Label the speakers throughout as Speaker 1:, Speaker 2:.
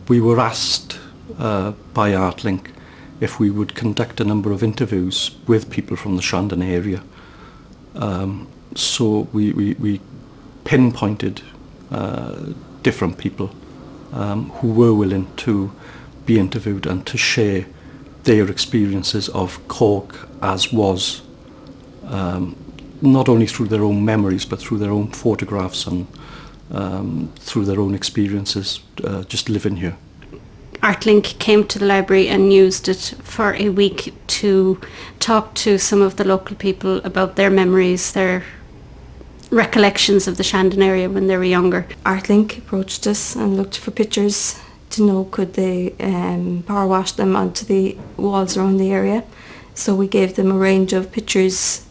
Speaker 1: We were asked by ArtLink if we would conduct a number of interviews with people from the Shandon area. So we pinpointed different people who were willing to be interviewed and to share their experiences of Cork as was, not only through their own memories but through their own photographs and through their own experiences just living here.
Speaker 2: ArtLink came to the library and used it for a week to talk to some of the local people about their memories, their recollections of the Shandon area when they were younger.
Speaker 3: ArtLink approached us and looked for pictures to know could they power wash them onto the walls around the area. So we gave them a range of pictures.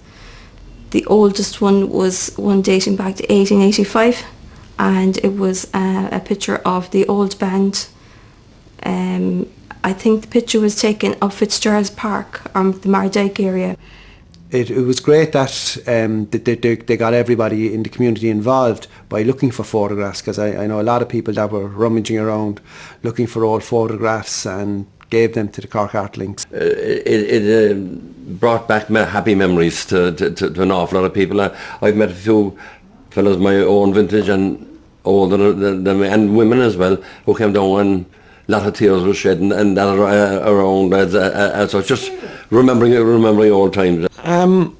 Speaker 3: The oldest one was one dating back to 1885, and it was a picture of the old band. I think the picture was taken of Fitzgerald's Park, the Mardyke area.
Speaker 4: It was great that they got everybody in the community involved by looking for photographs, because I know a lot of people that were rummaging around looking for old photographs and gave them to the Cork ArtLinks.
Speaker 5: It brought back happy memories to an awful lot of people. I've met a few fellows my own vintage and older than me, and women as well, who came down and a lot of tears were shed and that around. So it's just remembering old times.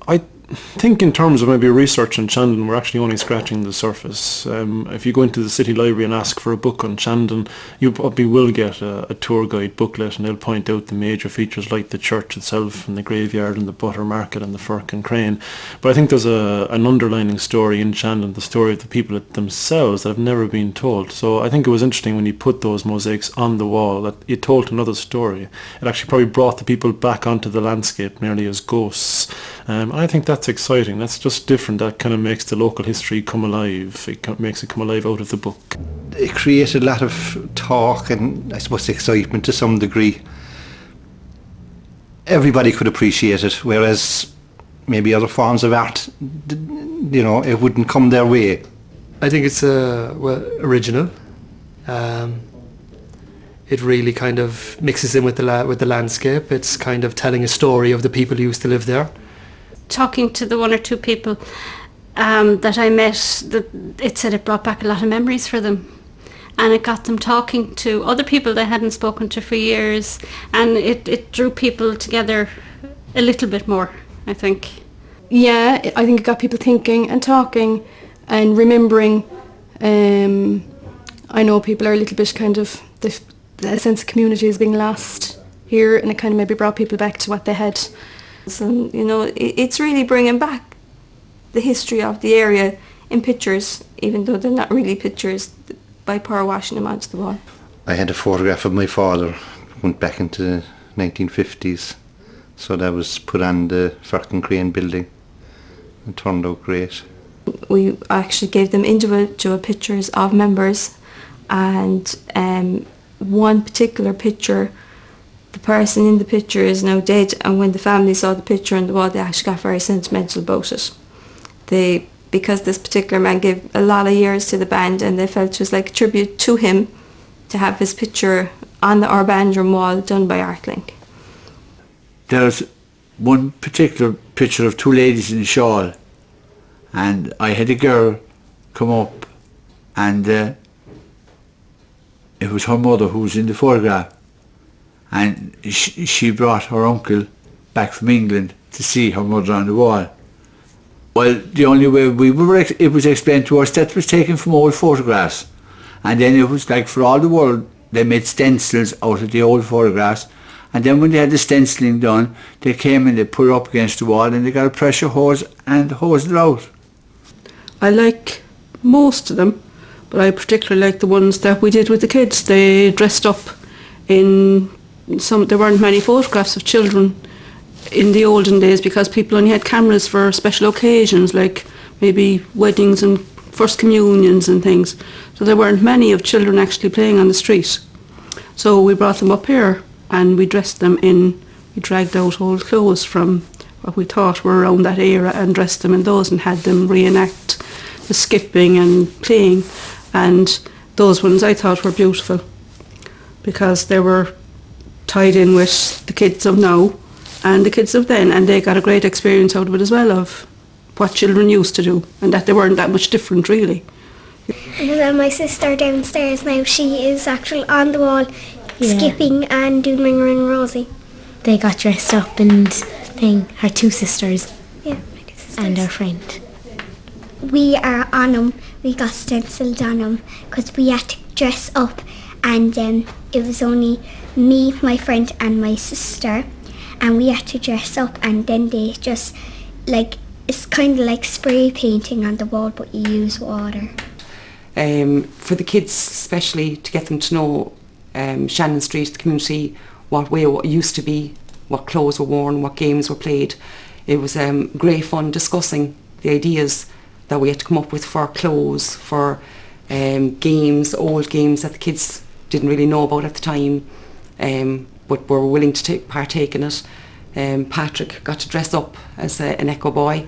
Speaker 6: I think in terms of maybe research on Shandon, we're actually only scratching the surface. If you go into the city library and ask for a book on Shandon, you probably will get a tour guide booklet, and they'll point out the major features like the church itself and the graveyard and the butter market and the Firkin CREAN. But I think there's an underlining story in Shandon, the story of the people themselves that have never been told. So I think it was interesting when you put those mosaics on the wall that it told another story. It actually probably brought the people back onto the landscape merely as ghosts. I think that's exciting. That's just different. That kind of makes the local history come alive. It makes it come alive out of the book.
Speaker 4: It created a lot of talk and I suppose excitement to some degree. Everybody could appreciate it, whereas maybe other forms of art, you know, it wouldn't come their way.
Speaker 7: I think it's original. It really kind of mixes in with the landscape. It's kind of telling a story of the people who used to live there.
Speaker 2: Talking to the one or two people that I met, it said it brought back a lot of memories for them, and it got them talking to other people they hadn't spoken to for years, and it drew people together a little bit more, I think.
Speaker 8: Yeah, I think it got people thinking and talking and remembering. I know people are a little bit kind of, the sense of community is being lost here, and it kind of maybe brought people back to what they had.
Speaker 3: So, you know, it's really bringing back the history of the area in pictures, even though they're not really pictures, by power washing them onto the wall.
Speaker 4: I had a photograph of my father, went back into the 1950s, so that was put on the Firkin CREAN building. It turned out great.
Speaker 3: We actually gave them individual pictures of members, and one particular picture, the person in the picture is now dead, and when the family saw the picture on the wall, they actually got very sentimental about it. Because this particular man gave a lot of years to the band, and they felt it was like a tribute to him to have his picture on the band room wall done by ArtLink.
Speaker 9: There's one particular picture of two ladies in a shawl, and I had a girl come up, and it was her mother who was in the photograph, and she brought her uncle back from England to see her mother on the wall. Well, the only way it was explained to us that it was taken from old photographs, and then it was like for all the world they made stencils out of the old photographs, and then when they had the stenciling done, they came and they put it up against the wall and they got a pressure hose and hosed it out.
Speaker 10: I like most of them, but I particularly like the ones that we did with the kids. They dressed up in there weren't many photographs of children in the olden days because people only had cameras for special occasions like maybe weddings and first communions and things. So there weren't many of children actually playing on the street. So we brought them up here and we dressed them in, we dragged out old clothes from what we thought were around that era and dressed them in those and had them reenact the skipping and playing, and those ones I thought were beautiful. because they were tied in with the kids of now and the kids of then, and they got a great experience out of it as well, of what children used to do, and that they weren't that much different really.
Speaker 11: And then my sister downstairs now, she is actually on the wall skipping and doing Ring Ring Rosie.
Speaker 12: They got dressed up and her two sisters.
Speaker 11: Yeah, my two sisters.
Speaker 12: And our friend.
Speaker 11: We are on them, we got stenciled on them because we had to dress up, and it was only me, my friend and my sister, and we had to dress up, and then they just it's kind of like spray painting on the wall, but you use water.
Speaker 13: For the kids especially, to get them to know Shandon Street, the community, what way it used to be, what clothes were worn, what games were played. It was great fun discussing the ideas that we had to come up with for clothes, for games, old games that the kids didn't really know about at the time, but were willing to partake in it. Patrick got to dress up as an Echo boy,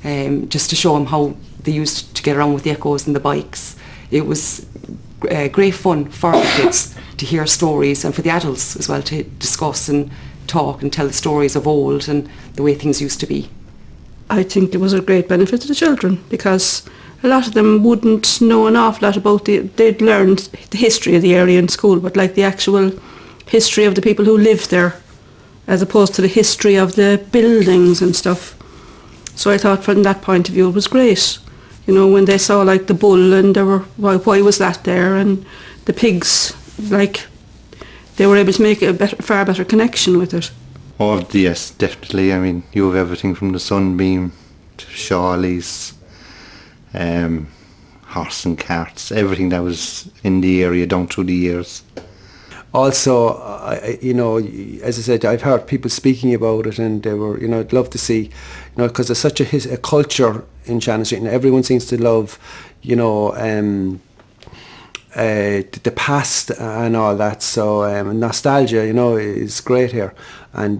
Speaker 13: just to show him how they used to get around with the Echoes and the bikes. It was great fun for the kids to hear stories, and for the adults as well to discuss and talk and tell the stories of old and the way things used to be.
Speaker 10: I think it was a great benefit to the children, because a lot of them wouldn't know an awful lot about they'd learned the history of the area in school, but like the actual history of the people who lived there, as opposed to the history of the buildings and stuff. So I thought from that point of view it was great. You know, when they saw like the bull and they were, why was that there, and the pigs, like they were able to make a far better connection with it.
Speaker 14: Oh yes, definitely. I mean, you have everything from the Sunbeam to Shawley's, horse and carts, everything that was in the area down through the years.
Speaker 4: Also, as I said, I've heard people speaking about it, and they were, I'd love to see, because there's such a culture in Shandon Street, and everyone seems to love, the past and all that. So nostalgia, is great here, and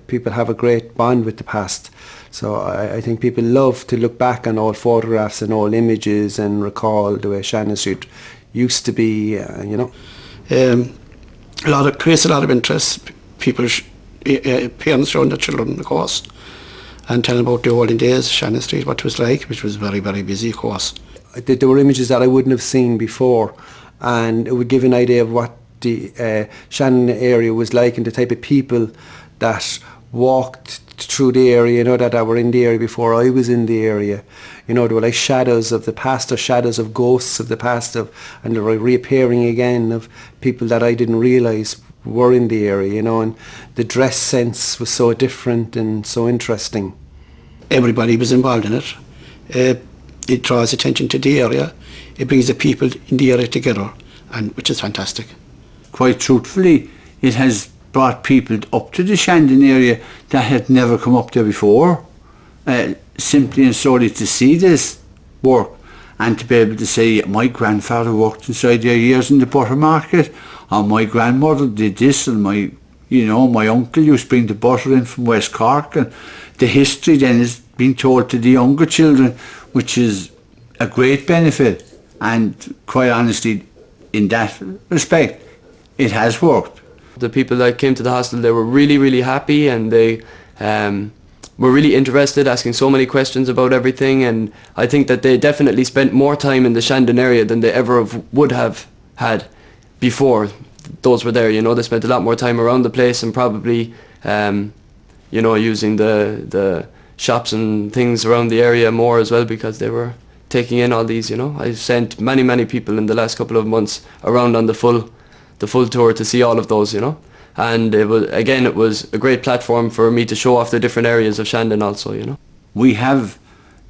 Speaker 4: people have a great bond with the past. So I think people love to look back on old photographs and old images and recall the way Shandon Street used to be,
Speaker 15: creates a lot of interest. People, parents showing their children, of course, and telling about the olden days, Shandon Street, what it was like, which was very, very busy, of course.
Speaker 4: There were images that I wouldn't have seen before, and it would give an idea of what the Shandon area was like and the type of people that walked through the area, that were in the area before I was in the area. They were like shadows of the past, or shadows of ghosts of the past, and they were reappearing again of people that I didn't realise were in the area, and the dress sense was so different and so interesting.
Speaker 15: Everybody was involved in it. It draws attention to the area. It brings the people in the area together, and which is fantastic.
Speaker 9: Quite truthfully, it has brought people up to the Shandon area that had never come up there before, simply and solely to see this work, and to be able to say, my grandfather worked inside there years in the butter market, or my grandmother did this, and my uncle used to bring the butter in from West Cork, and the history then is being told to the younger children, which is a great benefit. And quite honestly, in that respect, it has worked.
Speaker 16: The people that came to the hostel, they were really, really happy, and they were really interested, asking so many questions about everything, and I think that they definitely spent more time in the Shandon area than they ever would have had before those were there. They spent a lot more time around the place, and probably using the shops and things around the area more as well, because they were taking in all these. I've sent many people in the last couple of months around on the full tour to see all of those, and it was a great platform for me to show off the different areas of Shandon also.
Speaker 9: We have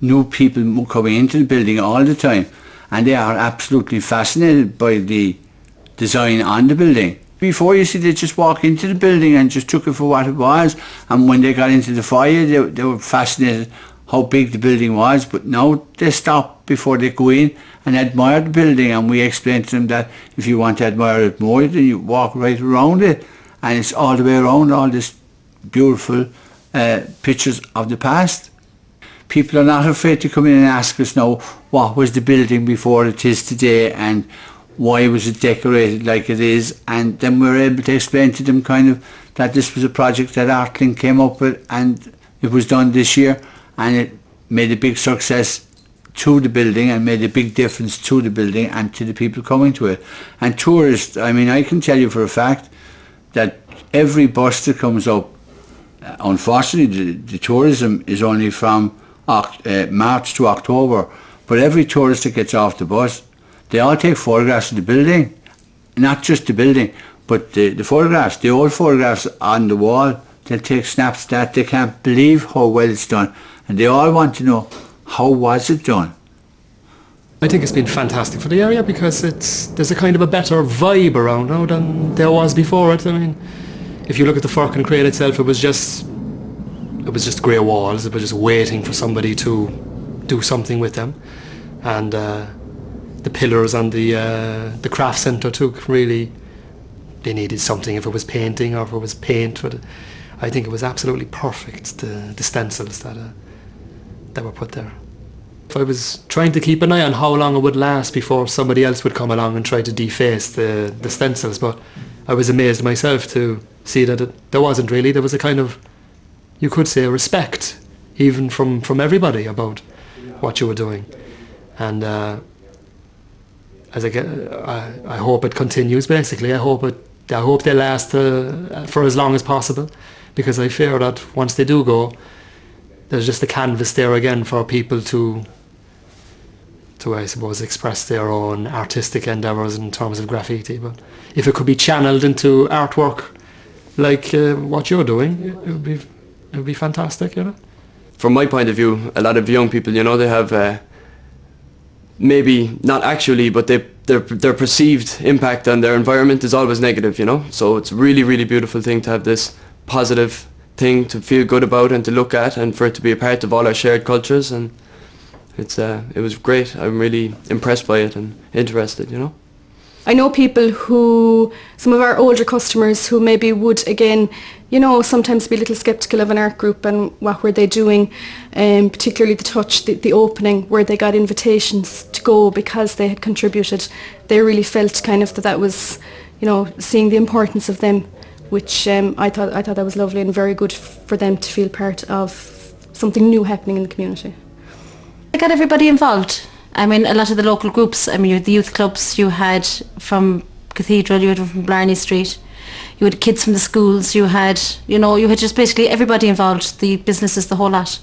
Speaker 9: new people coming into the building all the time, and they are absolutely fascinated by the design on the building. Before, you see, they just walk into the building and just took it for what it was, and when they got into the foyer, they were fascinated how big the building was, but now they stop before they go in and admire the building, and we explain to them that if you want to admire it more, then you walk right around it, and it's all the way around, all this beautiful pictures of the past. People are not afraid to come in and ask us now, what was the building before it is today, and why was it decorated like it is, and then we were able to explain to them kind of that this was a project that ARTLING came up with, and it was done this year, and it made a big success to the building and made a big difference to the building and to the people coming to it. And tourists, I mean, I can tell you for a fact that every bus that comes up, unfortunately the tourism is only from March to October, but every tourist that gets off the bus, they all take photographs of the building, not just the building, but the photographs, the old photographs on the wall. They'll take snaps that they can't believe how well it's done, and they all want to know, how was it done?
Speaker 7: I think it's been fantastic for the area because there's a kind of a better vibe around now than there was before it. I mean, if you look at the Firkin CREAN itself, it was just grey walls. It was just waiting for somebody to do something with them, and the pillars and the craft centre took really. They needed something, if it was painting or if it was paint, but I think it was absolutely perfect. The stencils that were put there. If I was trying to keep an eye on how long it would last before somebody else would come along and try to deface the stencils, but I was amazed myself to see that there wasn't really. There was a kind of, you could say, a respect even from everybody about what you were doing, and I hope it continues. Basically, I hope they last for as long as possible, because I fear that once they do go, there's just a canvas there again for people to I suppose express their own artistic endeavours in terms of graffiti. But if it could be channeled into artwork like what you're doing, it would be fantastic, you know.
Speaker 16: From my point of view, a lot of young people, you know, they have maybe not actually, but their perceived impact on their environment is always negative, you know. So it's a really, really beautiful thing to have this positive thing to feel good about and to look at, and for it to be a part of all our shared cultures. And it was great. I'm really impressed by it and interested, you know.
Speaker 8: I know people some of our older customers who maybe would, again, you know, sometimes be a little sceptical of an art group and what were they doing, particularly the Touch, the opening, where they got invitations to go because they had contributed. They really felt kind of that was, you know, seeing the importance of them, which I thought that was lovely and very good for them to feel part of something new happening in the community.
Speaker 2: I got everybody involved. I mean, a lot of the local groups, I mean, you had the youth clubs, you had from Cathedral, you had from Blarney Street, you had kids from the schools, you had just basically everybody involved, the businesses, the whole lot.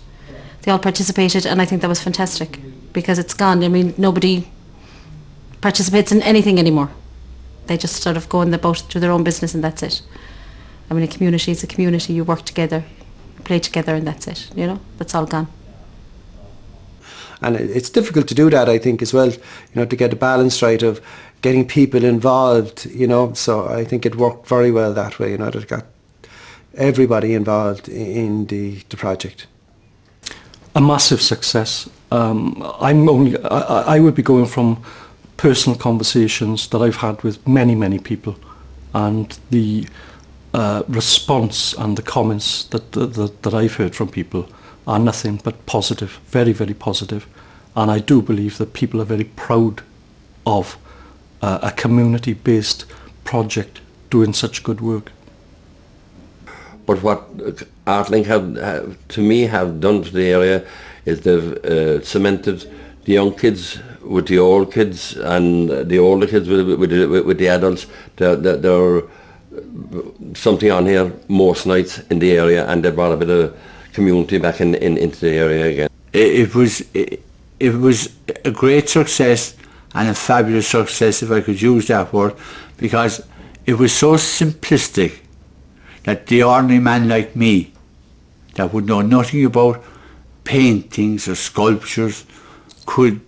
Speaker 2: They all participated, and I think that was fantastic, because it's gone. I mean, nobody participates in anything anymore. They just sort of go in the boat, do their own business, and that's it. I mean, a community is a community. You work together, you play together, and that's it, you know. That's all gone.
Speaker 4: And it's difficult to do that, I think, as well, you know, to get a balance right of getting people involved, you know. So I think it worked very well that way, you know, that it got everybody involved in the project.
Speaker 1: A massive success. I would be going from personal conversations that I've had with many people, and the response and the comments that I've heard from people are nothing but positive, very, very positive. And I do believe that people are very proud of a community-based project doing such good work.
Speaker 5: But what ARTLING have done to the area is they've cemented the young kids with the old kids, and the older kids with the adults. There are something on here most nights in the area, and they brought a bit of community back into the area again.
Speaker 9: It was a great success, and a fabulous success, if I could use that word, because it was so simplistic that the ordinary man like me, that would know nothing about paintings or sculptures, could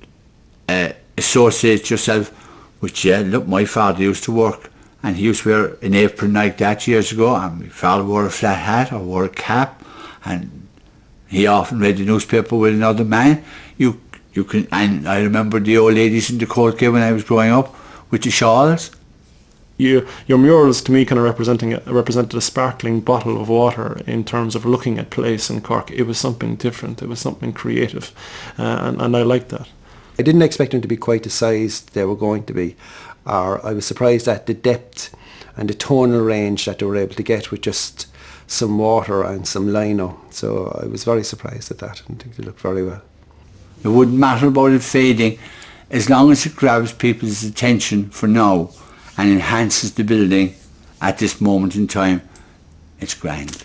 Speaker 9: associate yourself with, yeah, look, my father used to work, and he used to wear an apron like that years ago, and my father wore a flat hat or wore a cap, and he often read the newspaper with another man. You can, and I remember the old ladies in the Cork when I was growing up with the shawls.
Speaker 6: Your murals, to me, kind of represented a sparkling bottle of water in terms of looking at place in Cork. It was something different. It was something creative, and I liked that.
Speaker 4: I didn't expect them to be quite the size they were going to be, or I was surprised at the depth and the tonal range that they were able to get with just some water and some lino. So I was very surprised at that, and I think they looked very well.
Speaker 9: It wouldn't matter about it fading, as long as it grabs people's attention for now and enhances the building at this moment in time, it's grand.